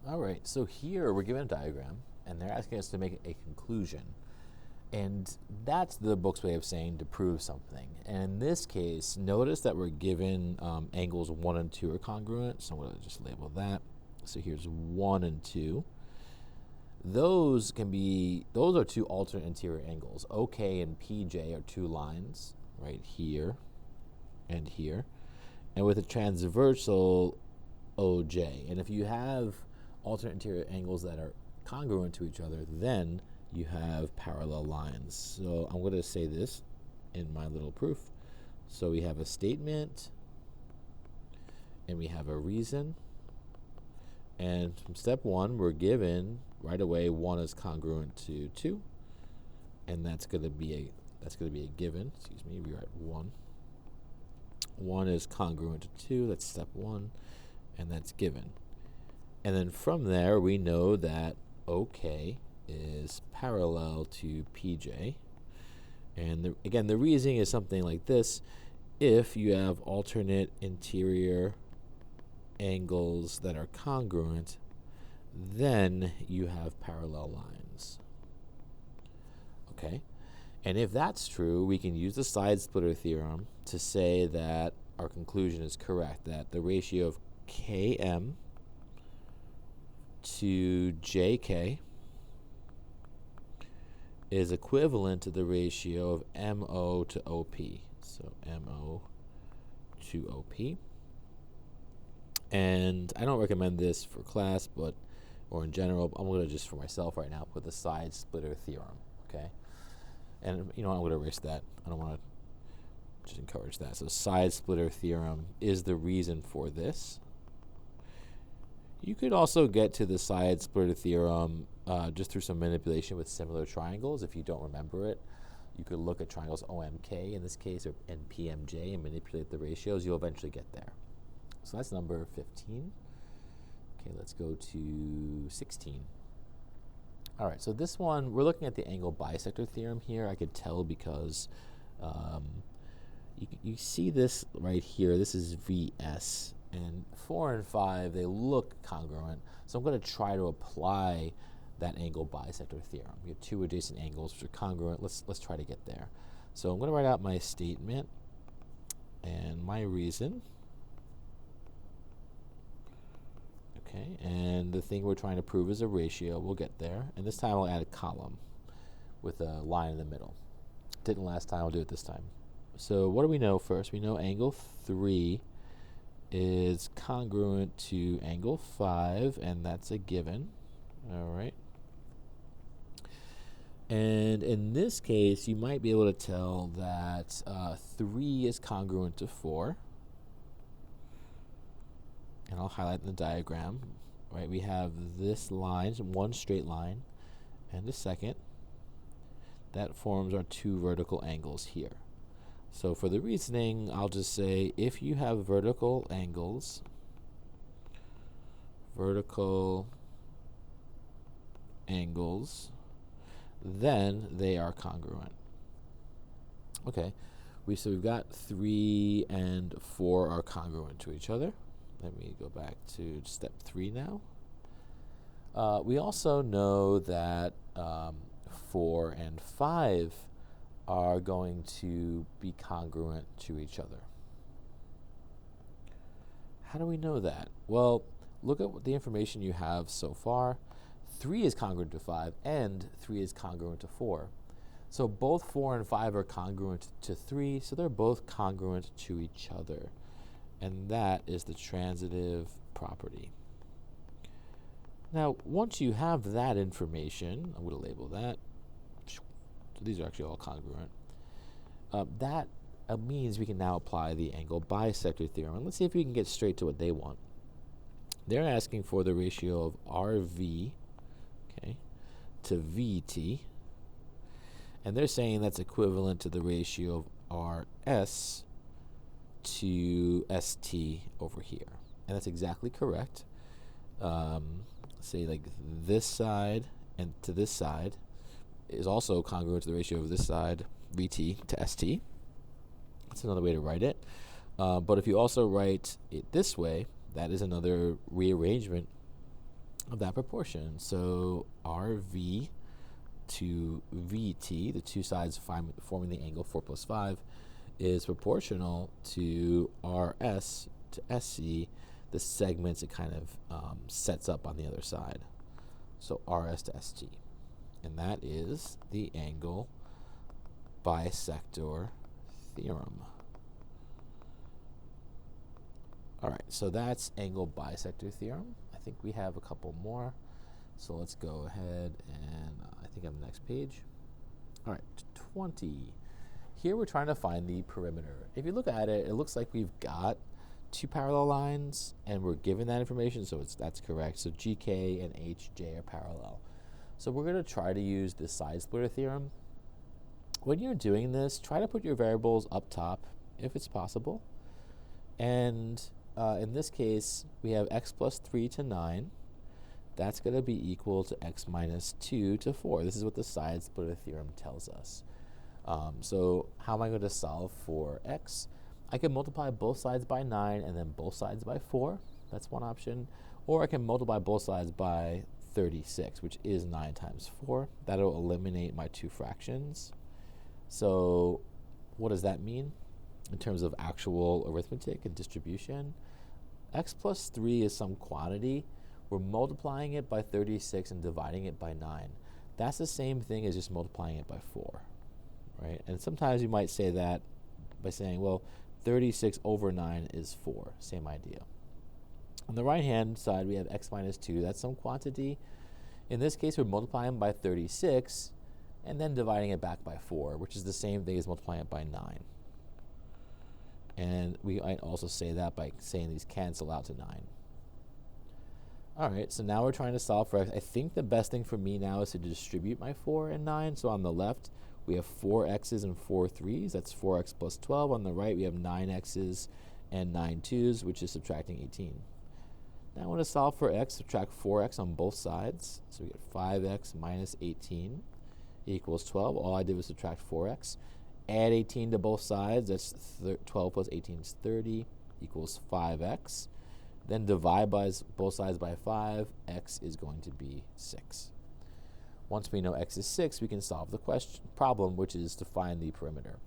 All right, so here we're given a diagram, and they're asking us to make a conclusion. And that's the book's way of saying to prove something. And in this case, notice that we're given angles 1 and 2 are congruent, so I'm going to just label that. So here's 1 and 2. Those are two alternate interior angles. OK and PJ are two lines, right here and here, and with a transversal OJ. And if you have alternate interior angles that are congruent to each other, then you have parallel lines. So I'm going to say this in my little proof. So we have a statement, and we have a reason. And from step 1, we're given right away 1 is congruent to 2, and that's going to be a given. Excuse me, we're at 1. 1 is congruent to 2. That's step 1, and that's given. And then from there, we know that OK is parallel to PJ. And again, the reasoning is something like this. If you have alternate interior angles that are congruent, then you have parallel lines. Okay? And if that's true, we can use the side splitter theorem to say that our conclusion is correct, that the ratio of Km to Jk is equivalent to the ratio of MO to OP. So MO to OP. And I don't recommend this for class, or in general, I'm going to just for myself right now put the side splitter theorem, okay? And I'm going to erase that. I don't want to just encourage that. So side splitter theorem is the reason for this. You could also get to the side splitter theorem just through some manipulation with similar triangles. If you don't remember it, you could look at triangles OMK in this case, and PMJ, and manipulate the ratios. You'll eventually get there. So that's number 15. Okay, let's go to 16. All right, so this one, we're looking at the angle bisector theorem here. I could tell because you see this right here. This is VS. And 4 and 5, they look congruent. So I'm going to try to apply that angle bisector theorem. We have two adjacent angles which are congruent. Let's try to get there. So I'm going to write out my statement and my reason. Okay, and the thing we're trying to prove is a ratio. We'll get there. And this time I'll add a column with a line in the middle. Didn't last time, I'll do it this time. So what do we know first? We know angle 3 is congruent to angle 5, and that's a given. All right. And in this case, you might be able to tell that 3 is congruent to 4. And I'll highlight in the diagram. Right, we have this line, one straight line, and a second. That forms our two vertical angles here. So for the reasoning, I'll just say if you have vertical angles, then they are congruent. Okay, so we've got 3 and 4 are congruent to each other. Let me go back to step 3 now. We also know that 4 and 5 are going to be congruent to each other. How do we know that? Well, look at the information you have so far. 3 is congruent to 5, and 3 is congruent to 4. So both 4 and 5 are congruent to 3, so they're both congruent to each other. And that is the transitive property. Now, once you have that information, I'm going to label that. So these are actually all congruent. That means we can now apply the angle bisector theorem. And let's see if we can get straight to what they want. They're asking for the ratio of RV, okay, to VT. And they're saying that's equivalent to the ratio of RS to ST over here. And that's exactly correct. Say like this side and to this side is also congruent to the ratio of this side, VT, to ST. That's another way to write it. But if you also write it this way, that is another rearrangement of that proportion. So RV to VT, the two sides forming the angle 4 plus 5, is proportional to RS to SC, the segments it kind of sets up on the other side. So RS to ST. And that is the angle bisector theorem. All right, so that's angle bisector theorem. I think we have a couple more. So let's go ahead and I think I'm the next page. All right, 20. Here we're trying to find the perimeter. If you look at it, it looks like we've got two parallel lines and we're given that information, so that's correct. So GK and HJ are parallel. So we're going to try to use the side splitter theorem. When you're doing this, try to put your variables up top if it's possible. And in this case, we have x plus 3 to 9. That's going to be equal to x minus 2 to 4. This is what the side splitter theorem tells us. So how am I going to solve for x? I can multiply both sides by 9 and then both sides by 4. That's one option. Or I can multiply both sides by 36, which is 9 times 4. That'll eliminate my two fractions. So what does that mean in terms of actual arithmetic and distribution? X plus 3 is some quantity. We're multiplying it by 36 and dividing it by 9. That's the same thing as just multiplying it by 4, right? And sometimes you might say that by saying, well, 36 over 9 is 4. Same idea. On the right-hand side, we have x minus 2. That's some quantity. In this case, we're multiplying by 36 and then dividing it back by 4, which is the same thing as multiplying it by 9. And we might also say that by saying these cancel out to 9. All right, so now we're trying to solve for x. I think the best thing for me now is to distribute my 4 and 9. So on the left, we have 4 x's and 4 3's. That's 4x plus 12. On the right, we have 9 x's and 9 2's, which is subtracting 18. Now I want to solve for x, subtract 4x on both sides. So we get 5x minus 18 equals 12. All I did was subtract 4x. Add 18 to both sides. That's 12 plus 18 is 30 equals 5x. Then divide by both sides by 5. X is going to be 6. Once we know x is 6, we can solve the problem, which is to find the perimeter.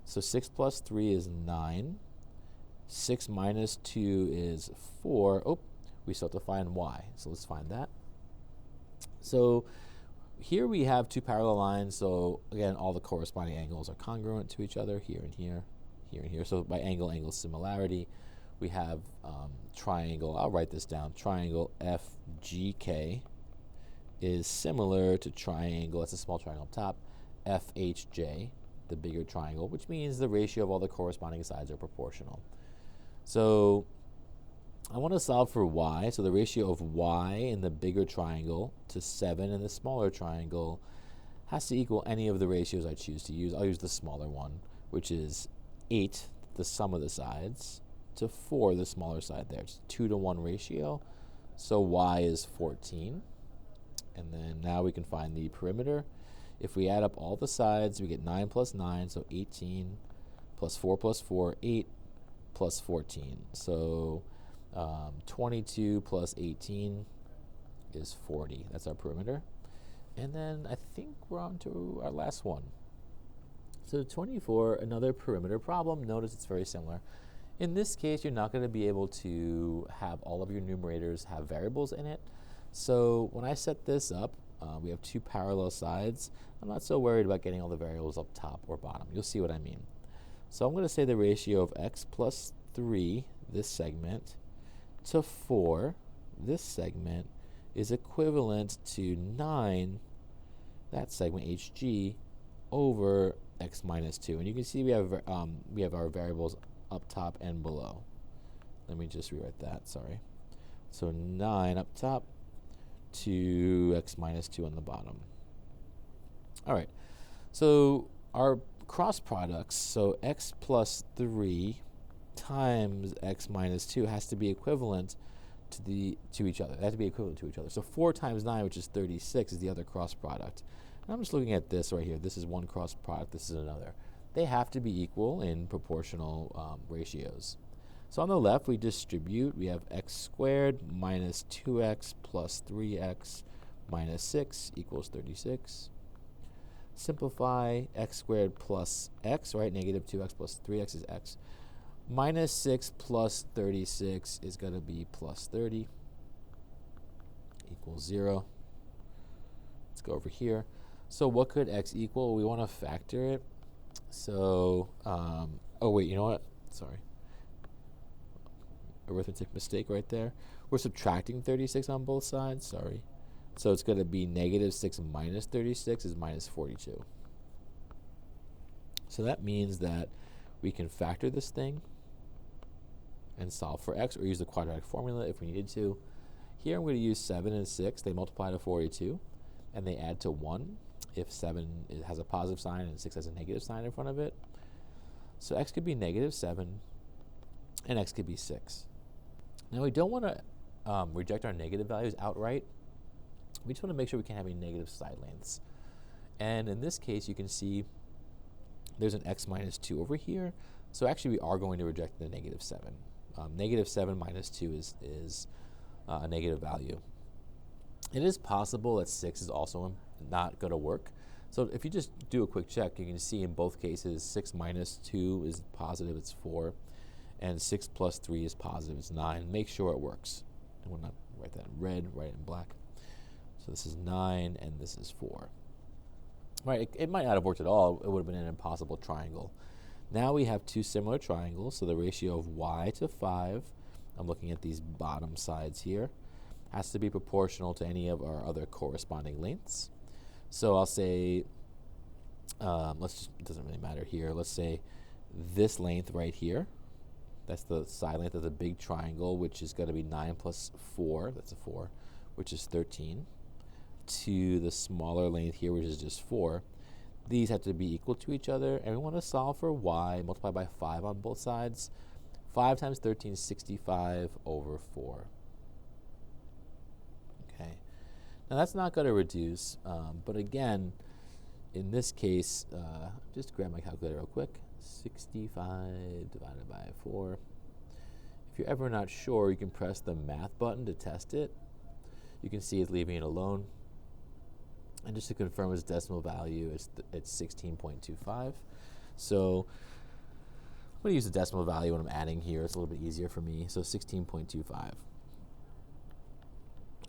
So 6 plus 3 is 9. 6 minus 2 is 4. Oh, we still have to find y. So let's find that. So here we have two parallel lines. So again, all the corresponding angles are congruent to each other, here and here, here and here. So by angle similarity, we have triangle, I'll write this down, triangle FGK is similar to triangle, that's a small triangle up top, FHJ, the bigger triangle, which means the ratio of all the corresponding sides are proportional. So I want to solve for y, so the ratio of y in the bigger triangle to 7 in the smaller triangle has to equal any of the ratios I choose to use. I'll use the smaller one, which is 8, the sum of the sides, to 4, the smaller side there. It's 2 to 1 ratio, so y is 14. And then now we can find the perimeter. If we add up all the sides, we get 9 plus 9, so 18, plus 4, 8, plus 14. So 22 plus 18 is 40. That's our perimeter. And then I think we're on to our last one. So 24, another perimeter problem. Notice it's very similar. In this case, you're not going to be able to have all of your numerators have variables in it. So when I set this up, we have two parallel sides. I'm not so worried about getting all the variables up top or bottom. You'll see what I mean. So I'm going to say the ratio of x plus 3, this segment, to 4, this segment, is equivalent to 9, that segment, HG, over x minus 2. And you can see we have our variables up top and below. Let me just rewrite that, sorry. So 9 up top to x minus 2 on the bottom. All right, so our cross products, so x plus 3 times x minus 2 has to be equivalent to each other. They have to be equivalent to each other. So 4 times 9, which is 36, is the other cross product. And I'm just looking at this right here. This is one cross product. This is another. They have to be equal in proportional ratios. So on the left, we distribute. We have x squared minus 2x plus 3x minus 6 equals 36. Simplify x squared plus x, right? Negative 2x plus 3x is x. Minus 6 plus 36 is going to be plus 30 equals 0. Let's go over here. So what could x equal? We want to factor it. So, oh wait, you know what? Sorry. Arithmetic mistake right there. We're subtracting 36 on both sides. Sorry. So it's going to be negative 6 minus 36 is minus 42. So that means that we can factor this thing and solve for x, or use the quadratic formula if we needed to. Here I'm going to use 7 and 6. They multiply to 42, and they add to 1 if 7 has a positive sign and 6 has a negative sign in front of it. So x could be negative 7, and x could be 6. Now we don't want to reject our negative values outright. We just want to make sure we can have any negative side lengths. And in this case, you can see there's an x minus 2 over here. So actually, we are going to reject the negative 7. Negative 7 minus 2 is a negative value. It is possible that 6 is also not going to work. So if you just do a quick check, you can see in both cases, 6 minus 2 is positive, it's 4. And 6 plus 3 is positive, it's 9. Make sure it works. And we'll not write that in red, write it in black. So this is 9, and this is 4. Right, it might not have worked at all. It would have been an impossible triangle. Now we have two similar triangles, so the ratio of y to 5, I'm looking at these bottom sides here, has to be proportional to any of our other corresponding lengths. So I'll say, it doesn't really matter here. Let's say this length right here, that's the side length of the big triangle, which is going to be 9 plus 4, that's a 4, which is 13, to the smaller length here, which is just 4. These have to be equal to each other, and we want to solve for y, multiply by 5 on both sides. 5 times 13 is 65 over 4. Okay. Now that's not going to reduce, but again, in this case, just grab my calculator real quick. 65 divided by 4. If you're ever not sure, you can press the math button to test it. You can see it's leaving it alone. And just to confirm its decimal value, it's 16.25. So I'm going to use the decimal value when I'm adding here. It's a little bit easier for me. So 16.25.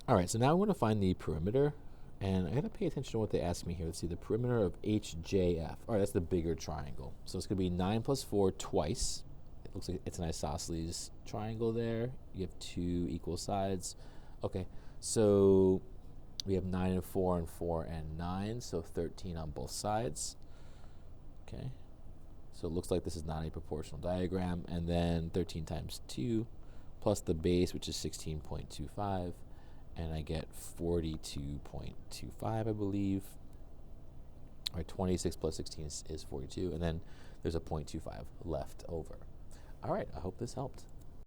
All right, so now I want to find the perimeter. And I got to pay attention to what they ask me here. Let's see, the perimeter of HJF. All right, that's the bigger triangle. So it's going to be 9 plus 4 twice. It looks like it's an isosceles triangle there. You have two equal sides. Okay, so we have 9 and 4 and 4 and 9, so 13 on both sides. Okay, so it looks like this is not a proportional diagram. And then 13 times 2 plus the base, which is 16.25. And I get 42.25, I believe. All right, 26 plus 16 is 42. And then there's a 0.25 left over. All right, I hope this helped.